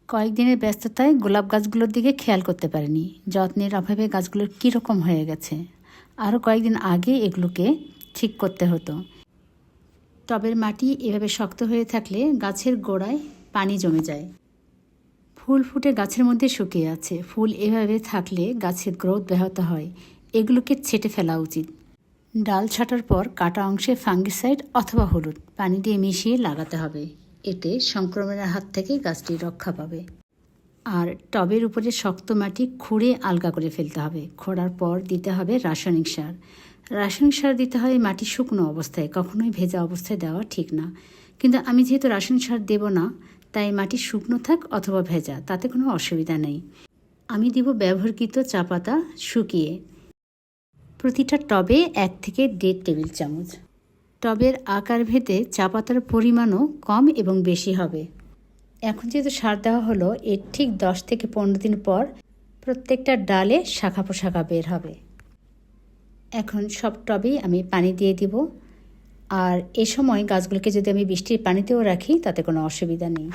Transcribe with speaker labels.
Speaker 1: কয়েকদিনের ব্যস্ততায় গোলাপ গাছগুলোর দিকে খেয়াল করতে পারিনি। যত্নের অভাবে গাছগুলোর কীরকম হয়ে গেছে। আরও কয়েকদিন আগে এগুলোকে ঠিক করতে হতো। টবের মাটি এভাবে শক্ত হয়ে থাকলে গাছের গোড়ায় পানি জমে যায়। ফুল ফুটে গাছের মধ্যে শুকিয়ে আছে। ফুল এভাবে থাকলে গাছের গ্রোথ ব্যাহত হয়। এগুলোকে ছেঁটে ফেলা উচিত। ডাল ছাঁটার পর কাটা অংশে ফাঙ্গিসাইড অথবা হলুদ পানি দিয়ে মিশিয়ে লাগাতে হবে। এতে সংক্রমণের হাত থেকে গাছটি রক্ষা পাবে। আর টবের উপরে শক্ত মাটি খুঁড়ে আলগা করে ফেলতে হবে। খোঁড়ার পর দিতে হবে রাসায়নিক সার। রাসায়নিক সার দিতে হয় মাটি শুকনো অবস্থায়, কখনোই ভেজা অবস্থায় দেওয়া ঠিক না। কিন্তু আমি যেহেতু রাসায়নিক সার দেব না, তাই মাটি শুকনো থাক অথবা ভেজা, তাতে কোনো অসুবিধা নেই। আমি দিব ব্যবহৃত চা পাতা শুকিয়ে। প্রতিটা টবে 1 থেকে 1.5 টেবিল চামচ। টবের আকার ভেদে চা পাতার পরিমাণও কম এবং বেশি হবে। এখন যেহেতু সার দেওয়া হলো, এর ঠিক 10 থেকে 15 দিন পর প্রত্যেকটা ডালে শাখা প্রশাখা বের হবে। এখন সব টবেই আমি পানি দিয়ে দিব। আর এ সময় গাছগুলোকে যদি আমি বৃষ্টির পানিতেও রাখি, তাতে কোনো অসুবিধা নেই।